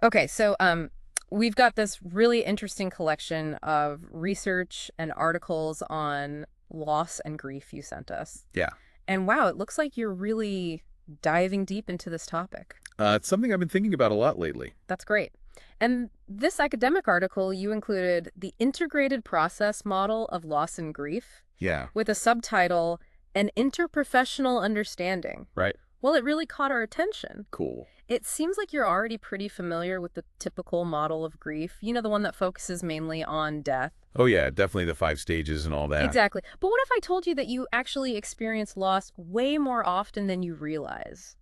Okay, so we've got this really interesting collection of research and articles on loss and grief you sent us. Yeah. And wow, it looks like you're really diving deep into this topic. It's something I've been thinking about a lot lately. That's great. And this academic article, you included the integrated process model of loss and grief Yeah. with a subtitle, An Interprofessional Understanding. Right? Well, it really caught our attention. Cool. It seems like you're already pretty familiar with the typical model of grief, the one that focuses mainly on death. Oh, yeah, definitely the 5 stages and all that. Exactly. But what if I told you that you actually experience loss way more often than you realize?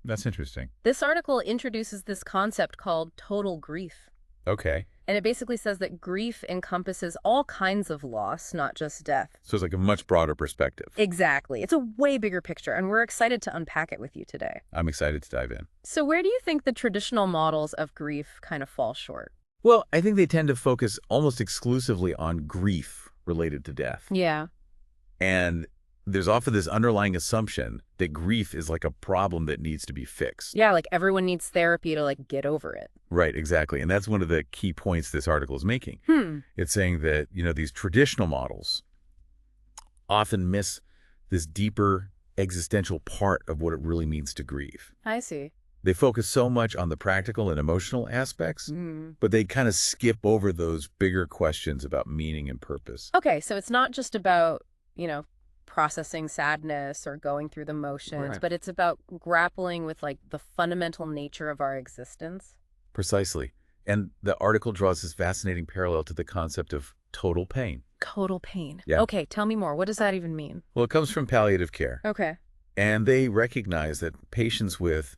That's interesting. This article introduces this concept called total grief. Okay. And it basically says that grief encompasses all kinds of loss, not just death. So it's like a much broader perspective. Exactly. It's a way bigger picture, and we're excited to unpack it with you today. I'm excited to dive in. So where do you think the traditional models of grief kind of fall short? Well, I think they tend to focus almost exclusively on grief related to death. Yeah. And there's often this underlying assumption that grief is like a problem that needs to be fixed. Yeah, like everyone needs therapy to get over it. Right, exactly. And that's one of the key points this article is making. It's saying that, these traditional models often miss this deeper existential part of what it really means to grieve. I see. They focus so much on the practical and emotional aspects, but they kind of skip over those bigger questions about meaning and purpose. Okay, so it's not just about, processing sadness or going through the motions, Right. but it's about grappling with the fundamental nature of our existence. Precisely. And the article draws this fascinating parallel to the concept of total pain. Total pain. Yeah. Okay, tell me more. What does that even mean? Well, it comes from palliative care. Okay. And they recognize that patients with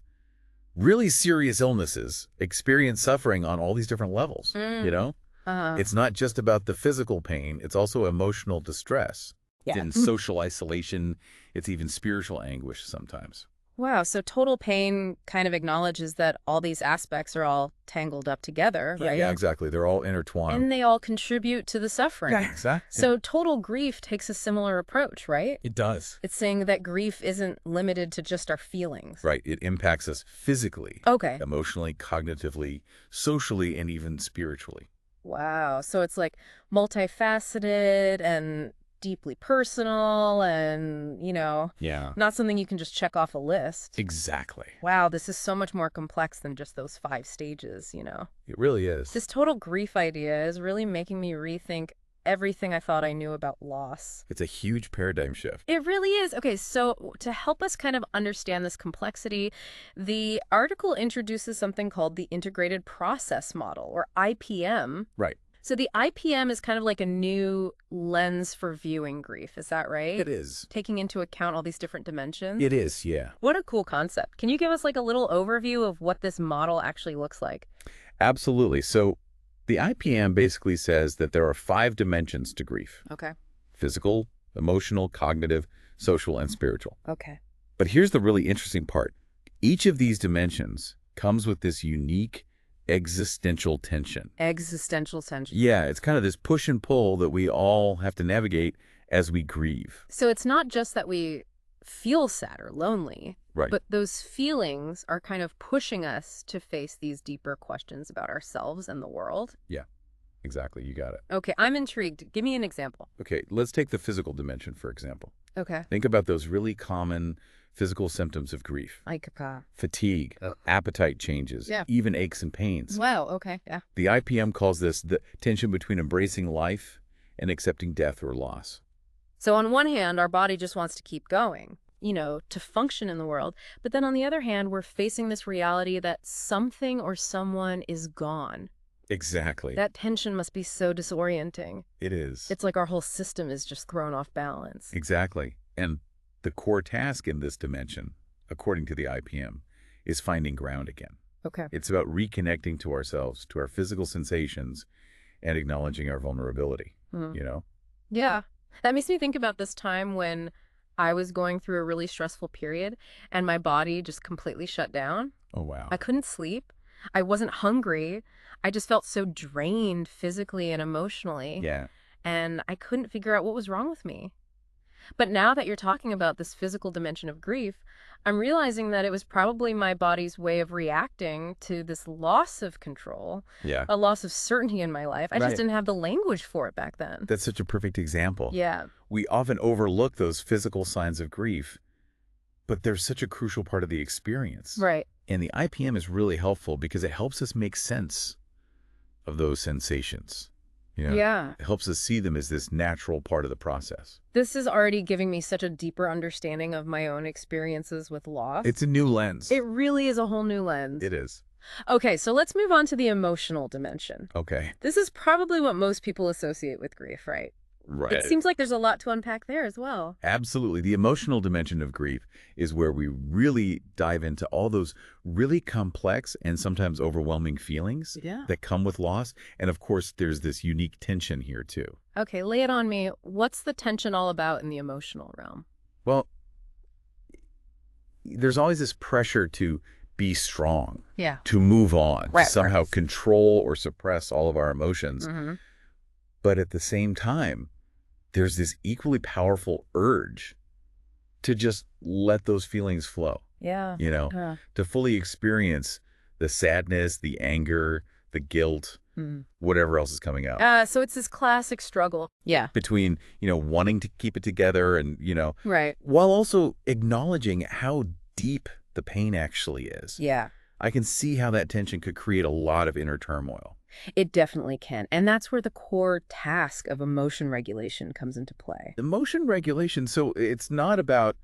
really serious illnesses experience suffering on all these different levels, Uh-huh. It's not just about the physical pain, it's also emotional distress. Yeah. In social isolation, it's even spiritual anguish sometimes. Wow, so total pain kind of acknowledges that all these aspects are all tangled up together, right? Yeah, exactly. They're all intertwined. And they all contribute to the suffering. Yeah, exactly. So total grief takes a similar approach, right? It does. It's saying that grief isn't limited to just our feelings. Right. It impacts us physically, Okay. emotionally, cognitively, socially, and even spiritually. Wow. So it's multifaceted and deeply personal and, Yeah. not something you can just check off a list. Exactly. Wow, this is so much more complex than just those 5 stages. It really is. This total grief idea is really making me rethink everything I thought I knew about loss. It's a huge paradigm shift. It really is. Okay, so to help us kind of understand this complexity, the article introduces something called the Integrated Process Model, or IPM. Right. So the IPM is kind of like a new lens for viewing grief. Is that right? It is. Taking into account all these different dimensions? It is, yeah. What a cool concept. Can you give us a little overview of what this model actually looks like? Absolutely. So the IPM basically says that there are 5 dimensions to grief: Okay. physical, emotional, cognitive, social, and spiritual. Okay. But here's the really interesting part. Each of these dimensions comes with this unique existential tension. Existential tension. Yeah, it's kind of this push and pull that we all have to navigate as we grieve. So it's not just that we feel sad or lonely, Right. but those feelings are kind of pushing us to face these deeper questions about ourselves and the world. Exactly. You got it. Okay, I'm intrigued. Give me an example. Okay, let's take the physical dimension, for example. Okay. Think about those really common physical symptoms of grief: Ika. fatigue, appetite changes, Yeah. even aches and pains. Wow, okay, yeah. The IPM calls this the tension between embracing life and accepting death or loss. So on one hand, our body just wants to keep going, to function in the world. But then on the other hand, we're facing this reality that something or someone is gone. Exactly. That tension must be so disorienting. It is. It's like our whole system is just thrown off balance. Exactly. And the core task in this dimension, according to the IPM, is finding ground again. Okay. It's about reconnecting to ourselves, to our physical sensations, and acknowledging our vulnerability, Yeah. That makes me think about this time when I was going through a really stressful period and my body just completely shut down. Oh, wow. I couldn't sleep. I wasn't hungry. I just felt so drained physically and emotionally. Yeah. And I couldn't figure out what was wrong with me. But now that you're talking about this physical dimension of grief, I'm realizing that it was probably my body's way of reacting to this loss of control, Yeah. a loss of certainty in my life. I just Right. didn't have the language for it back then. That's such a perfect example. Yeah. We often overlook those physical signs of grief, but they're such a crucial part of the experience. Right. And the IPM is really helpful because it helps us make sense of those sensations. Yeah. It helps us see them as this natural part of the process. This is already giving me such a deeper understanding of my own experiences with loss. It's a new lens. It really is a whole new lens. It is. Okay, so let's move on to the emotional dimension. Okay. This is probably what most people associate with grief, right? Right. It seems like there's a lot to unpack there as well. Absolutely. The emotional dimension of grief is where we really dive into all those really complex and sometimes overwhelming feelings that come with loss. And of course, there's this unique tension here too. Okay, lay it on me. What's the tension all about in the emotional realm? Well, there's always this pressure to be strong, to move on, to somehow control or suppress all of our emotions. But at the same time, there's this equally powerful urge to just let those feelings flow. Yeah. To fully experience the sadness, the anger, the guilt, whatever else is coming out. So it's this classic struggle. Yeah. Between, wanting to keep it together and, Right. while also acknowledging how deep the pain actually is. Yeah. I can see how that tension could create a lot of inner turmoil. It definitely can. And that's where the core task of emotion regulation comes into play. Emotion regulation, so it's not about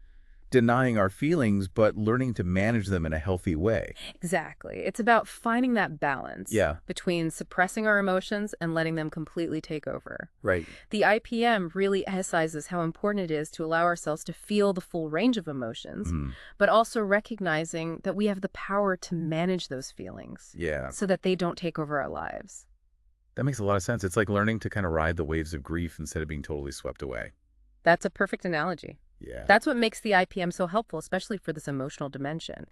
denying our feelings, but learning to manage them in a healthy way. Exactly. It's about finding that balance between suppressing our emotions and letting them completely take over. Right. The IPM really emphasizes how important it is to allow ourselves to feel the full range of emotions, but also recognizing that we have the power to manage those feelings so that they don't take over our lives. That makes a lot of sense. It's like learning to kind of ride the waves of grief instead of being totally swept away. That's a perfect analogy. Yeah. That's what makes the IPM so helpful, especially for this emotional dimension.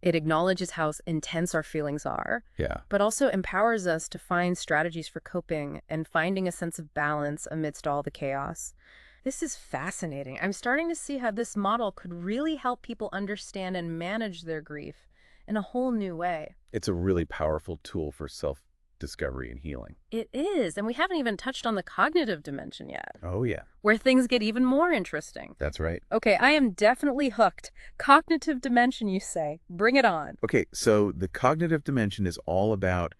It acknowledges how intense our feelings are, but also empowers us to find strategies for coping and finding a sense of balance amidst all the chaos. This is fascinating. I'm starting to see how this model could really help people understand and manage their grief in a whole new way. It's a really powerful tool for self-discovery and healing. It is, and we haven't even touched on the cognitive dimension yet. Oh, yeah. Where things get even more interesting. That's right. Okay, I am definitely hooked. Cognitive dimension, you say. Bring it on. Okay, so the cognitive dimension is all about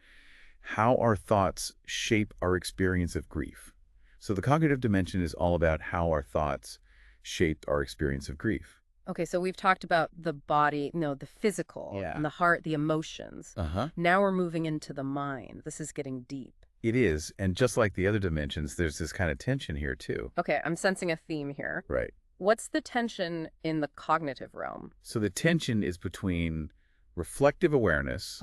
how our thoughts shape our experience of grief. So the cognitive dimension is all about how our thoughts shaped our experience of grief. Okay, so we've talked about the body, the physical, and the heart, the emotions. Now we're moving into the mind. This is getting deep. It is, and just like the other dimensions, there's this kind of tension here too. Okay, I'm sensing a theme here. Right. What's the tension in the cognitive realm? So the tension is between reflective awareness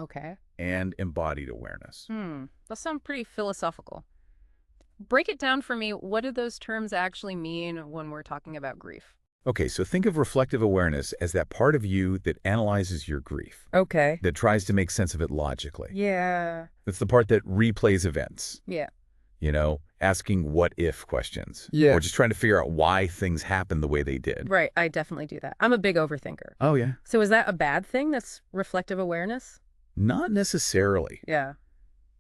and embodied awareness. That sounds pretty philosophical. Break it down for me. What do those terms actually mean when we're talking about grief? Okay, so think of reflective awareness as that part of you that analyzes your grief. Okay. That tries to make sense of it logically. Yeah. That's the part that replays events. Yeah. Asking what-if questions. Yeah. Or just trying to figure out why things happen the way they did. Right, I definitely do that. I'm a big overthinker. Oh, yeah. So is that a bad thing, that's reflective awareness? Not necessarily. Yeah.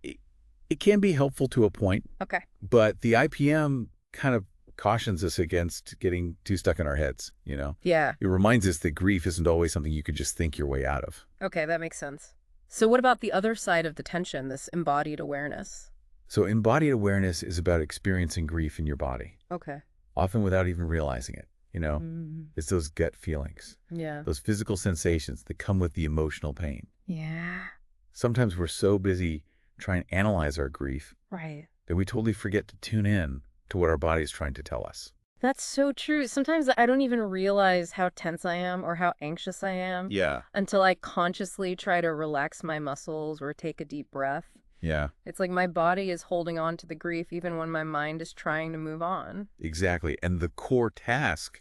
It can be helpful to a point. Okay. But the IPM kind of cautions us against getting too stuck in our heads, Yeah. It reminds us that grief isn't always something you could just think your way out of. Okay, that makes sense. So what about the other side of the tension, this embodied awareness? So embodied awareness is about experiencing grief in your body. Okay. Often without even realizing it, It's those gut feelings. Yeah. Those physical sensations that come with the emotional pain. Yeah. Sometimes we're so busy trying to analyze our grief that we totally forget to tune in to what our body is trying to tell us. That's so true. Sometimes I don't even realize how tense I am or how anxious I am until I consciously try to relax my muscles or take a deep breath. Yeah. It's like my body is holding on to the grief even when my mind is trying to move on. Exactly. And the core task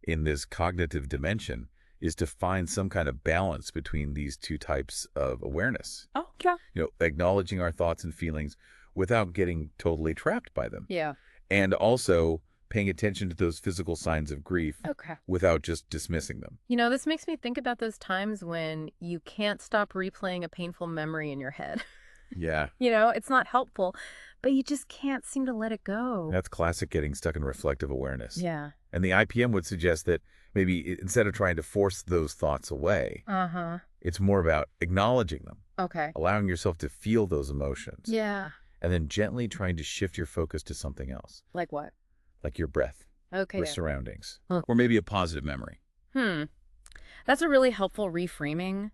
in this cognitive dimension is to find some kind of balance between these two types of awareness. Oh, yeah. Acknowledging our thoughts and feelings without getting totally trapped by them. Yeah. And also paying attention to those physical signs of grief without just dismissing them. This makes me think about those times when you can't stop replaying a painful memory in your head. Yeah. It's not helpful, but you just can't seem to let it go. That's classic getting stuck in reflective awareness. Yeah. And the IPM would suggest that maybe instead of trying to force those thoughts away, it's more about acknowledging them. Okay. Allowing yourself to feel those emotions. Yeah. And then gently trying to shift your focus to something else. Like what? Like your breath. Okay. Or surroundings. Or maybe a positive memory. That's a really helpful reframing.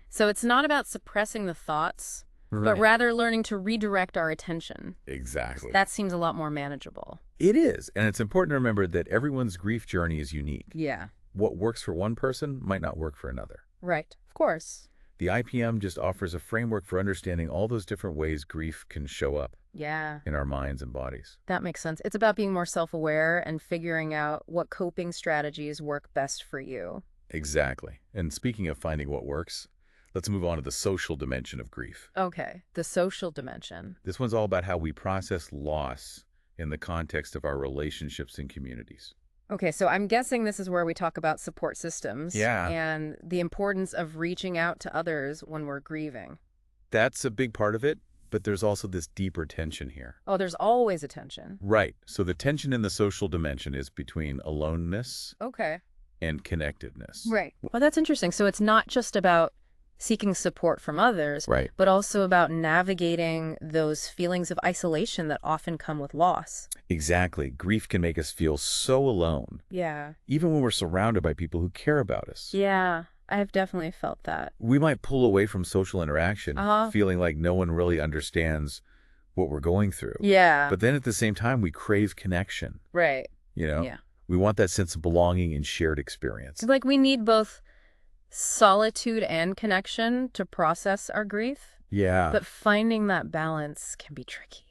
So it's not about suppressing the thoughts, but rather learning to redirect our attention. Exactly. That seems a lot more manageable. It is. And it's important to remember that everyone's grief journey is unique. Yeah. What works for one person might not work for another. Right. Of course. The IPM just offers a framework for understanding all those different ways grief can show up in our minds and bodies. That makes sense. It's about being more self-aware and figuring out what coping strategies work best for you. Exactly. And speaking of finding what works, let's move on to the social dimension of grief. Okay, the social dimension. This one's all about how we process loss in the context of our relationships and communities. Okay, so I'm guessing this is where we talk about support systems. Yeah. And the importance of reaching out to others when we're grieving. That's a big part of it, but there's also this deeper tension here. Oh, there's always a tension. Right. So the tension in the social dimension is between aloneness and connectedness. Right. Well, that's interesting. So it's not just about seeking support from others, but also about navigating those feelings of isolation that often come with loss. Exactly. Grief can make us feel so alone. Yeah. Even when we're surrounded by people who care about us. Yeah, I've definitely felt that. We might pull away from social interaction, feeling like no one really understands what we're going through. Yeah. But then at the same time, we crave connection. Right. Yeah. We want that sense of belonging and shared experience. Like we need both solitude and connection to process our grief. Yeah. But finding that balance can be tricky.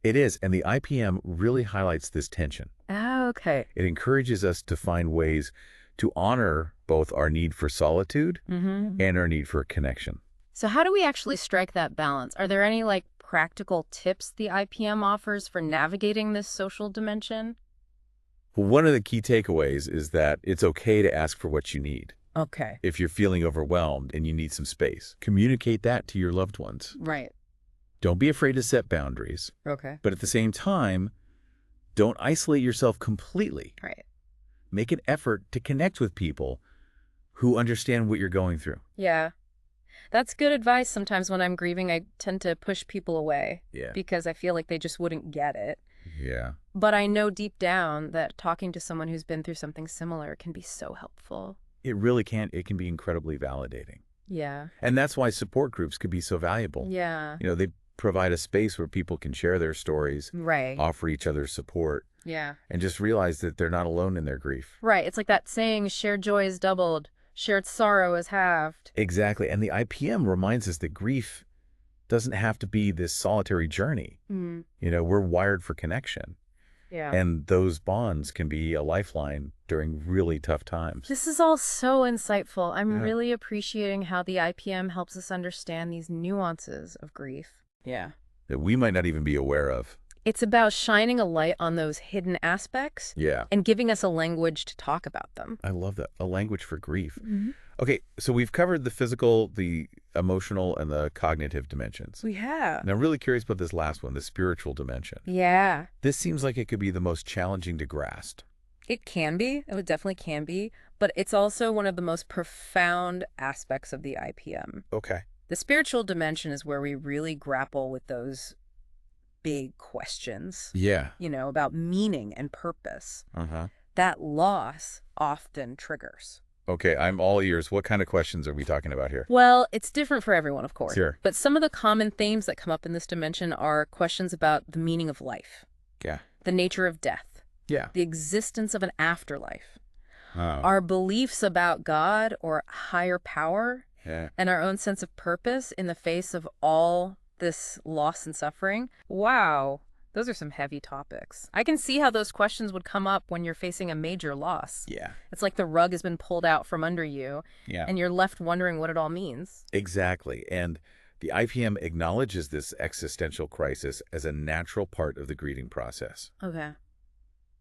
It is, and the IPM really highlights this tension. Oh, okay. It encourages us to find ways to honor both our need for solitude and our need for connection. So how do we actually strike that balance? Are there any practical tips the IPM offers for navigating this social dimension? Well, one of the key takeaways is that it's okay to ask for what you need. Okay. If you're feeling overwhelmed and you need some space, communicate that to your loved ones. Right. Don't be afraid to set boundaries. Okay. But at the same time, don't isolate yourself completely. Right. Make an effort to connect with people who understand what you're going through. Yeah. That's good advice. Sometimes when I'm grieving, I tend to push people away because I feel like they just wouldn't get it. Yeah. But I know deep down that talking to someone who's been through something similar can be so helpful. It really can. It can be incredibly validating. Yeah. And that's why support groups could be so valuable. Yeah. They provide a space where people can share their stories, offer each other support, and just realize that they're not alone in their grief. Right. It's like that saying, shared joy is doubled, shared sorrow is halved. Exactly. And the IPM reminds us that grief doesn't have to be this solitary journey. We're wired for connection. Yeah. And those bonds can be a lifeline during really tough times. This is all so insightful. I'm really appreciating how the IPM helps us understand these nuances of grief. Yeah. That we might not even be aware of. It's about shining a light on those hidden aspects and giving us a language to talk about them. I love that. A language for grief. Okay, so we've covered the physical, the emotional, and the cognitive dimensions. We have. And I'm really curious about this last one, the spiritual dimension. Yeah. This seems like it could be the most challenging to grasp. It can be. It definitely can be. But it's also one of the most profound aspects of the IPM. Okay. The spiritual dimension is where we really grapple with those big questions. Yeah. About meaning and purpose. That loss often triggers. Okay, I'm all ears. What kind of questions are we talking about here? Well, it's different for everyone, of course. Sure. But some of the common themes that come up in this dimension are questions about the meaning of life. Yeah. The nature of death. Yeah. The existence of an afterlife. Our beliefs about God or higher power. Yeah. And our own sense of purpose in the face of all this loss and suffering. Wow. Those are some heavy topics. I can see how those questions would come up when you're facing a major loss. Yeah. It's like the rug has been pulled out from under you, and you're left wondering what it all means. Exactly. And the IPM acknowledges this existential crisis as a natural part of the grieving process. Okay.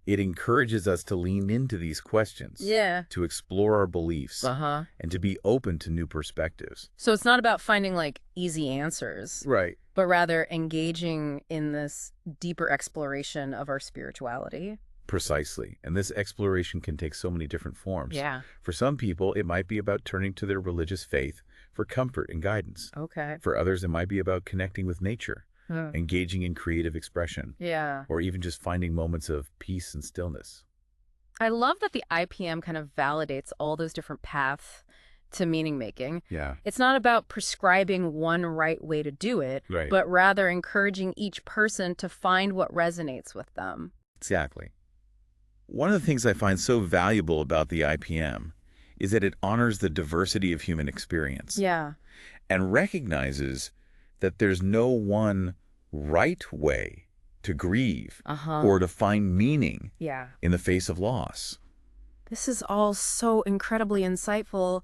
It encourages us to lean into these questions, to explore our beliefs, and to be open to new perspectives. So it's not about finding, like, easy answers. Right. But rather engaging in this deeper exploration of our spirituality. Precisely. And this exploration can take so many different forms. Yeah. For some people, it might be about turning to their religious faith for comfort and guidance. Okay. For others, it might be about connecting with nature, engaging in creative expression, or even just finding moments of peace and stillness. I love that the IPM kind of validates all those different paths to meaning making. Yeah. It's not about prescribing one right way to do it, but rather encouraging each person to find what resonates with them. Exactly. One of the things I find so valuable about the IPM is that it honors the diversity of human experience. Yeah. And recognizes that there's no one right way to grieve or to find meaning in the face of loss. This is all so incredibly insightful,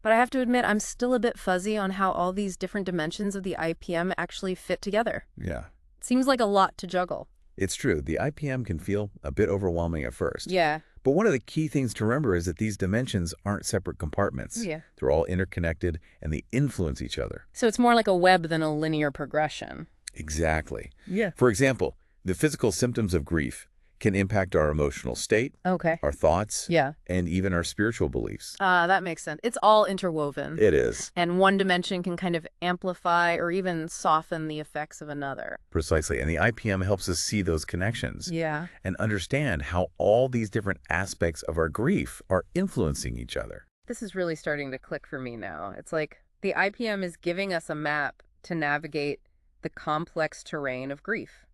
but I have to admit I'm still a bit fuzzy on how all these different dimensions of the IPM actually fit together. Yeah. It seems like a lot to juggle. It's true. The IPM can feel a bit overwhelming at first. Yeah. But one of the key things to remember is that these dimensions aren't separate compartments. Yeah. They're all interconnected and they influence each other. So it's more like a web than a linear progression. Exactly. Yeah. For example, the physical symptoms of grief can impact our emotional state, our thoughts, and even our spiritual beliefs. That makes sense. It's all interwoven. It is. And one dimension can kind of amplify or even soften the effects of another. Precisely. And the IPM helps us see those connections. Yeah. And understand how all these different aspects of our grief are influencing each other. This is really starting to click for me now. It's like the IPM is giving us a map to navigate the complex terrain of grief.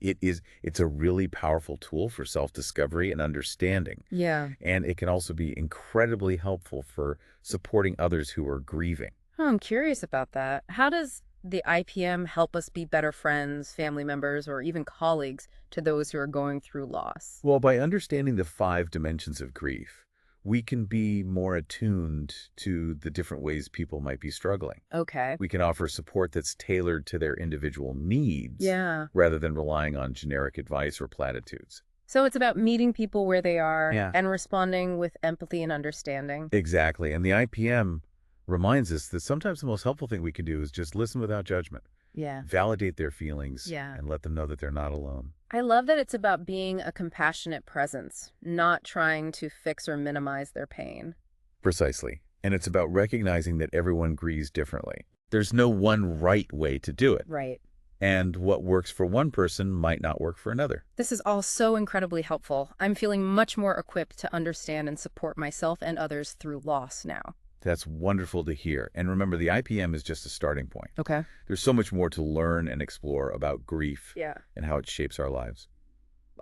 It's a really powerful tool for self-discovery and understanding. Yeah. And it can also be incredibly helpful for supporting others who are grieving. Oh, I'm curious about that. How does the IPM help us be better friends, family members, or even colleagues to those who are going through loss? Well, by understanding the 5 dimensions of grief, we can be more attuned to the different ways people might be struggling. Okay. We can offer support that's tailored to their individual needs rather than relying on generic advice or platitudes. So it's about meeting people where they are and responding with empathy and understanding. Exactly. And the IPM reminds us that sometimes the most helpful thing we can do is just listen without judgment. Yeah. Validate their feelings and let them know that they're not alone. I love that it's about being a compassionate presence, not trying to fix or minimize their pain. Precisely. And it's about recognizing that everyone grieves differently. There's no one right way to do it. Right. And what works for one person might not work for another. This is all so incredibly helpful. I'm feeling much more equipped to understand and support myself and others through loss now. That's wonderful to hear. And remember, the IPM is just a starting point. Okay. There's so much more to learn and explore about grief and how it shapes our lives.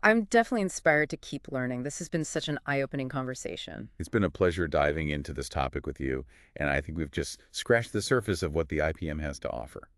I'm definitely inspired to keep learning. This has been such an eye-opening conversation. It's been a pleasure diving into this topic with you, and I think we've just scratched the surface of what the IPM has to offer.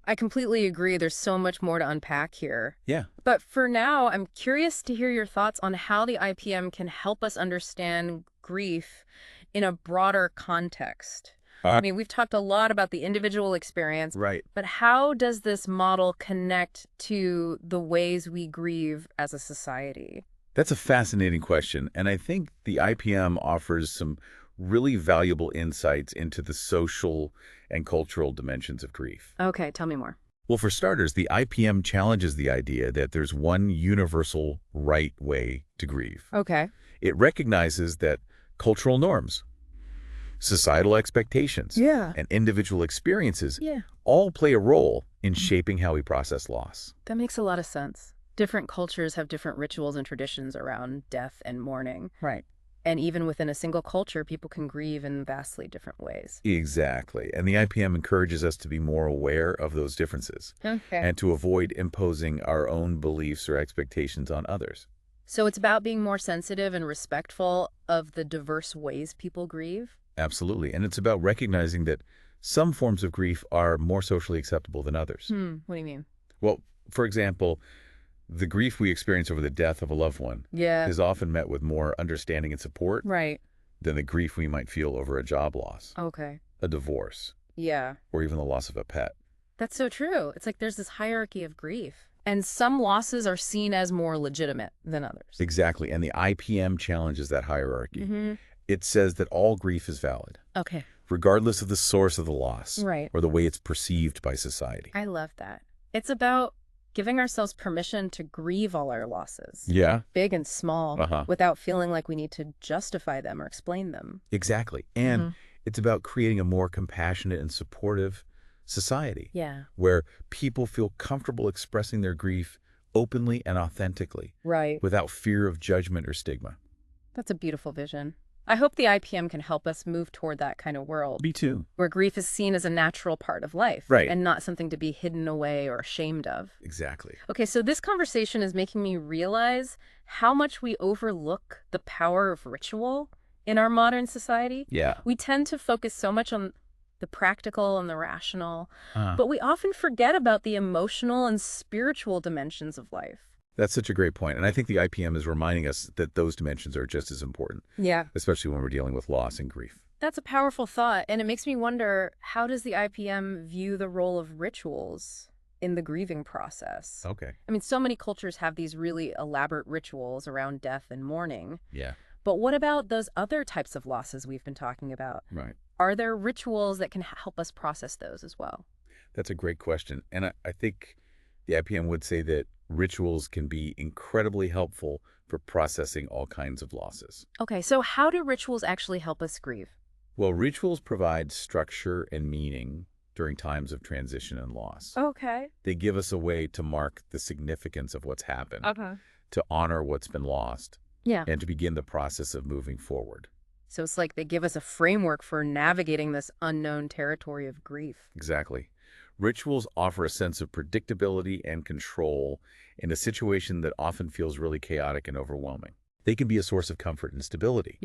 I completely agree. There's so much more to unpack here. Yeah. But for now, I'm curious to hear your thoughts on how the IPM can help us understand grief in a broader context. I mean, we've talked a lot about the individual experience, but how does this model connect to the ways we grieve as a society? That's a fascinating question, and I think the IPM offers some really valuable insights into the social and cultural dimensions of grief. Okay, tell me more. Well, for starters, the IPM challenges the idea that there's one universal right way to grieve. Okay. It recognizes that cultural norms, societal expectations, and individual experiences all play a role in shaping how we process loss. That makes a lot of sense. Different cultures have different rituals and traditions around death and mourning. Right. And even within a single culture, people can grieve in vastly different ways. Exactly. And the IPM encourages us to be more aware of those differences and to avoid imposing our own beliefs or expectations on others. So it's about being more sensitive and respectful of the diverse ways people grieve? Absolutely. And it's about recognizing that some forms of grief are more socially acceptable than others. What do you mean? Well, for example, the grief we experience over the death of a loved one is often met with more understanding and support than the grief we might feel over a job loss, a divorce, or even the loss of a pet. That's so true. It's like there's this hierarchy of grief. And some losses are seen as more legitimate than others. Exactly. And the IPM challenges that hierarchy. It says that all grief is valid. Okay. Regardless of the source of the loss. Right. Or the way it's perceived by society. I love that. It's about giving ourselves permission to grieve all our losses. Yeah. Big and small, without feeling like we need to justify them or explain them. Exactly. And it's about creating a more compassionate and supportive society. Yeah. Where people feel comfortable expressing their grief openly and authentically. Right. Without fear of judgment or stigma. That's a beautiful vision. I hope the IPM can help us move toward that kind of world. Me too. Where grief is seen as a natural part of life. Right. And not something to be hidden away or ashamed of. Exactly. Okay, so this conversation is making me realize how much we overlook the power of ritual in our modern society. Yeah. We tend to focus so much on the practical and the rational, but we often forget about the emotional and spiritual dimensions of life. That's such a great point. And I think the IPM is reminding us that those dimensions are just as important. Yeah. Especially when we're dealing with loss and grief. That's a powerful thought. And it makes me wonder, how does the IPM view the role of rituals in the grieving process? Okay. I mean, so many cultures have these really elaborate rituals around death and mourning. Yeah. But what about those other types of losses we've been talking about? Right. Are there rituals that can help us process those as well? That's a great question. And I think the IPM would say that rituals can be incredibly helpful for processing all kinds of losses. Okay, so how do rituals actually help us grieve? Well, rituals provide structure and meaning during times of transition and loss. Okay. They give us a way to mark the significance of what's happened, to honor what's been lost, and to begin the process of moving forward. So it's like they give us a framework for navigating this unknown territory of grief. Exactly. Rituals offer a sense of predictability and control in a situation that often feels really chaotic and overwhelming. They can be a source of comfort and stability,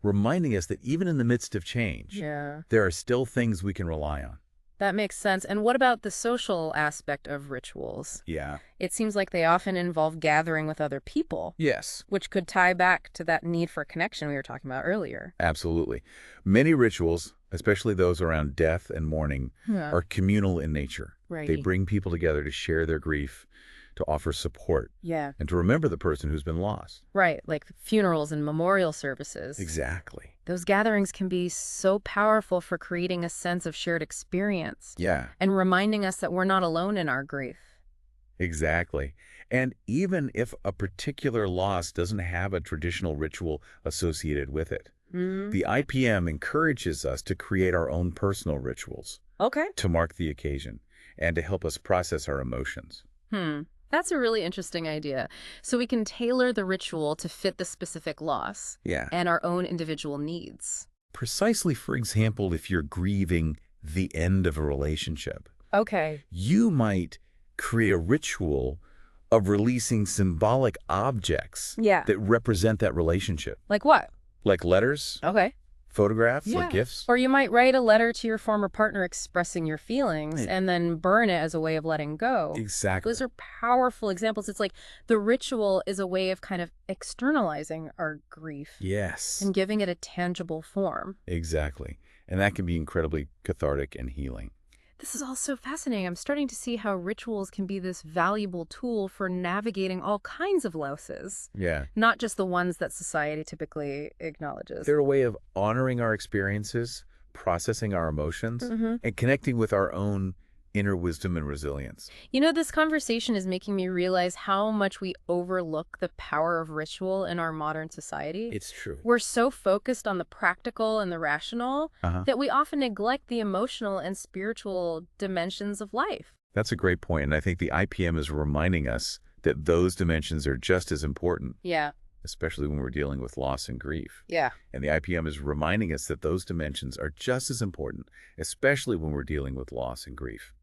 reminding us that even in the midst of change, there are still things we can rely on. That makes sense. And what about the social aspect of rituals? Yeah. It seems like they often involve gathering with other people. Yes. Which could tie back to that need for connection we were talking about earlier. Absolutely. Many rituals, especially those around death and mourning, are communal in nature. Right. They bring people together to share their grief, to offer support, and to remember the person who's been lost. Right, like funerals and memorial services. Exactly. Those gatherings can be so powerful for creating a sense of shared experience. Yeah. And reminding us that we're not alone in our grief. Exactly. And even if a particular loss doesn't have a traditional ritual associated with it, the IPM encourages us to create our own personal rituals. Okay. To mark the occasion and to help us process our emotions. That's a really interesting idea. So we can tailor the ritual to fit the specific loss and our own individual needs. Precisely, for example, if you're grieving the end of a relationship. Okay. You might create a ritual of releasing symbolic objects that represent that relationship. Like what? Like letters. Okay. Photographs, like gifts. Or you might write a letter to your former partner expressing your feelings and then burn it as a way of letting go. Exactly. Those are powerful examples. It's like the ritual is a way of kind of externalizing our grief. Yes. And giving it a tangible form. Exactly. And that can be incredibly cathartic and healing. This is all so fascinating. I'm starting to see how rituals can be this valuable tool for navigating all kinds of losses. Yeah. Not just the ones that society typically acknowledges. They're a way of honoring our experiences, processing our emotions, and connecting with our own inner wisdom and resilience. You know, this conversation is making me realize how much we overlook the power of ritual in our modern society. It's true. We're so focused on the practical and the rational that we often neglect the emotional and spiritual dimensions of life. That's a great point, and I think the IPM is reminding us that those dimensions are just as important. Yeah. Especially when we're dealing with loss and grief. Yeah. And the IPM is reminding us that those dimensions are just as important, especially when we're dealing with loss and grief.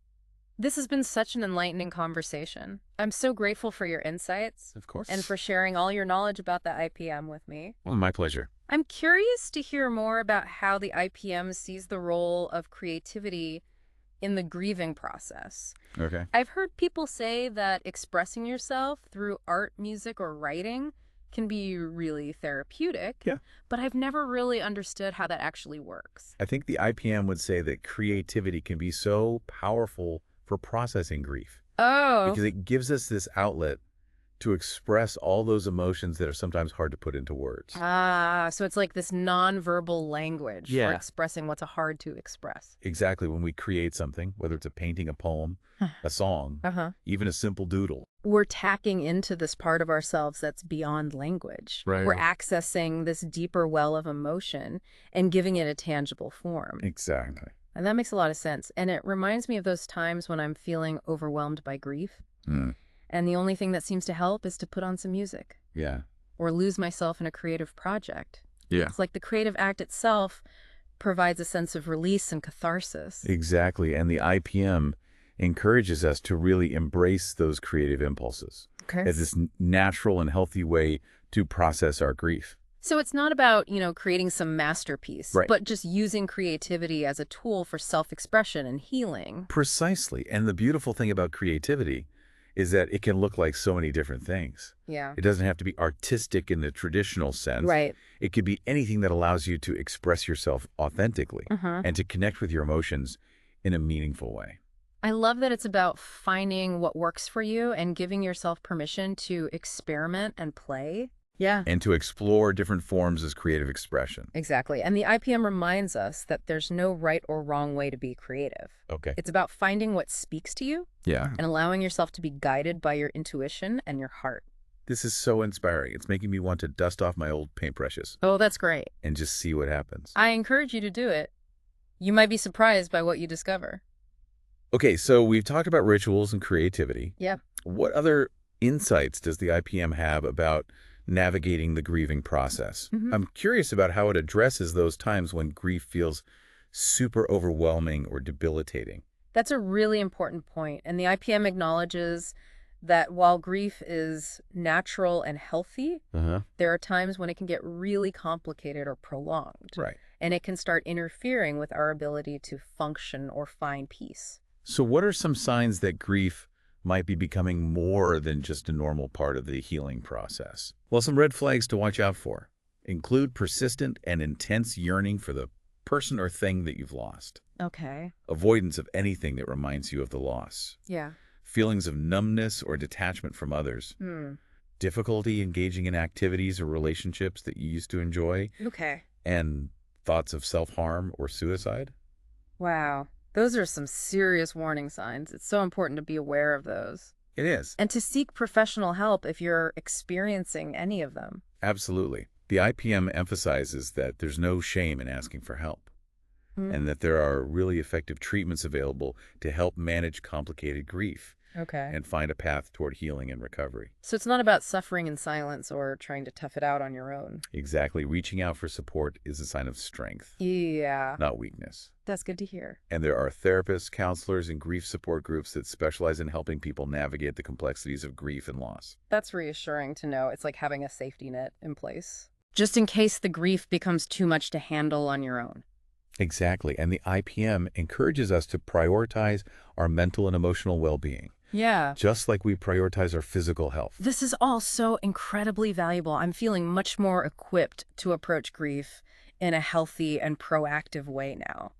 This has been such an enlightening conversation. I'm so grateful for your insights. Of course. And for sharing all your knowledge about the IPM with me. Well, my pleasure. I'm curious to hear more about how the IPM sees the role of creativity in the grieving process. Okay. I've heard people say that expressing yourself through art, music, or writing can be really therapeutic. Yeah. But I've never really understood how that actually works. I think the IPM would say that creativity can be so powerful for processing grief. Oh. Because it gives us this outlet to express all those emotions that are sometimes hard to put into words. Ah, so it's like this nonverbal language for expressing what's hard to express. Exactly. When we create something, whether it's a painting, a poem, a song, even a simple doodle. We're tacking into this part of ourselves that's beyond language. Right. We're accessing this deeper well of emotion and giving it a tangible form. Exactly. And that makes a lot of sense. And it reminds me of those times when I'm feeling overwhelmed by grief. And the only thing that seems to help is to put on some music. Yeah. Or lose myself in a creative project. Yeah. It's like the creative act itself provides a sense of release and catharsis. Exactly. And the IPM encourages us to really embrace those creative impulses as this natural and healthy way to process our grief. So it's not about, creating some masterpiece, but just using creativity as a tool for self-expression and healing. Precisely. And the beautiful thing about creativity is that it can look like so many different things. Yeah. It doesn't have to be artistic in the traditional sense. Right. It could be anything that allows you to express yourself authentically and to connect with your emotions in a meaningful way. I love that it's about finding what works for you and giving yourself permission to experiment and play. Yeah. And to explore different forms as creative expression. Exactly. And the IPM reminds us that there's no right or wrong way to be creative. Okay. It's about finding what speaks to you. Yeah. And allowing yourself to be guided by your intuition and your heart. This is so inspiring. It's making me want to dust off my old paintbrushes. Oh, that's great. And just see what happens. I encourage you to do it. You might be surprised by what you discover. Okay, so we've talked about rituals and creativity. Yeah. What other insights does the IPM have about navigating the grieving process? I'm curious about how it addresses those times when grief feels super overwhelming or debilitating. That's a really important point. And the IPM acknowledges that while grief is natural and healthy, there are times when it can get really complicated or prolonged. Right. And it can start interfering with our ability to function or find peace. So what are some signs that grief might be becoming more than just a normal part of the healing process? Well, some red flags to watch out for include persistent and intense yearning for the person or thing that you've lost. Okay. Avoidance of anything that reminds you of the loss. Yeah. Feelings of numbness or detachment from others. Difficulty engaging in activities or relationships that you used to enjoy. Okay. And thoughts of self-harm or suicide. Wow. Those are some serious warning signs. It's so important to be aware of those. It is. And to seek professional help if you're experiencing any of them. Absolutely. The IPM emphasizes that there's no shame in asking for help and that there are really effective treatments available to help manage complicated grief and find a path toward healing and recovery. So it's not about suffering in silence or trying to tough it out on your own. Exactly. Reaching out for support is a sign of strength, not weakness. That's good to hear. And there are therapists, counselors, and grief support groups that specialize in helping people navigate the complexities of grief and loss. That's reassuring to know. It's like having a safety net in place, just in case the grief becomes too much to handle on your own. Exactly. And the IPM encourages us to prioritize our mental and emotional well-being. Yeah. Just like we prioritize our physical health. This is all so incredibly valuable. I'm feeling much more equipped to approach grief in a healthy and proactive way now.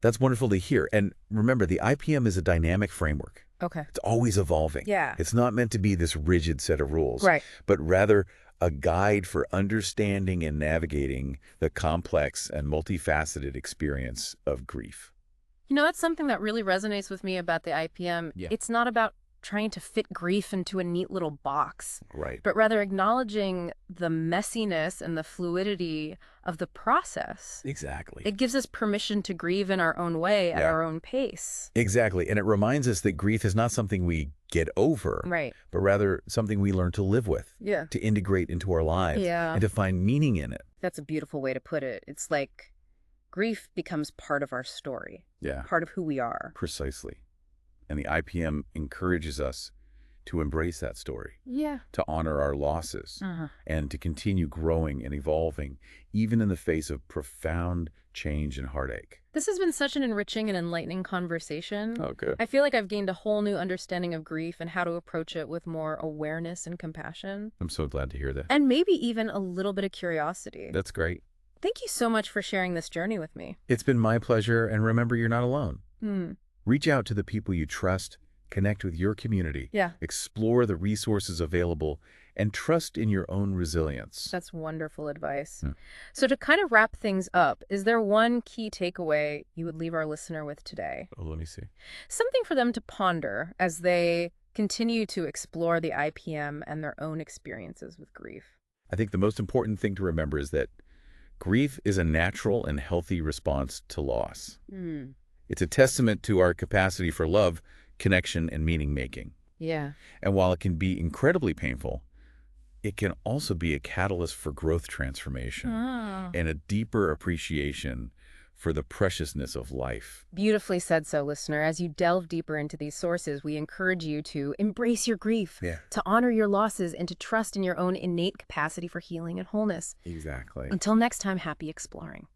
That's wonderful to hear. And remember, the IPM is a dynamic framework. Okay. It's always evolving. Yeah. It's not meant to be this rigid set of rules. Right. But rather a guide for understanding and navigating the complex and multifaceted experience of grief. That's something that really resonates with me about the IPM. Yeah. It's not about trying to fit grief into a neat little box, Right. but rather acknowledging the messiness and the fluidity of the process. Exactly. It gives us permission to grieve in our own way at our own pace. Exactly. And it reminds us that grief is not something we get over, Right. but rather something we learn to live with, Yeah. to integrate into our lives, and to find meaning in it. That's a beautiful way to put it. It's like grief becomes part of our story, part of who we are. Precisely. And the IPM encourages us to embrace that story, to honor our losses, and to continue growing and evolving, even in the face of profound change and heartache. This has been such an enriching and enlightening conversation. Okay. I feel like I've gained a whole new understanding of grief and how to approach it with more awareness and compassion. I'm so glad to hear that. And maybe even a little bit of curiosity. That's great. Thank you so much for sharing this journey with me. It's been my pleasure, and remember, you're not alone. Reach out to the people you trust, connect with your community, explore the resources available, and trust in your own resilience. That's wonderful advice. So to kind of wrap things up, is there one key takeaway you would leave our listener with today? Oh, let me see. Something for them to ponder as they continue to explore the IPM and their own experiences with grief. I think the most important thing to remember is that grief is a natural and healthy response to loss. It's a testament to our capacity for love, connection, and meaning-making. Yeah. And while it can be incredibly painful, it can also be a catalyst for growth transformation and a deeper appreciation for the preciousness of life. Beautifully said so, listener. As you delve deeper into these sources, we encourage you to embrace your grief, to honor your losses, and to trust in your own innate capacity for healing and wholeness. Exactly. Until next time, happy exploring.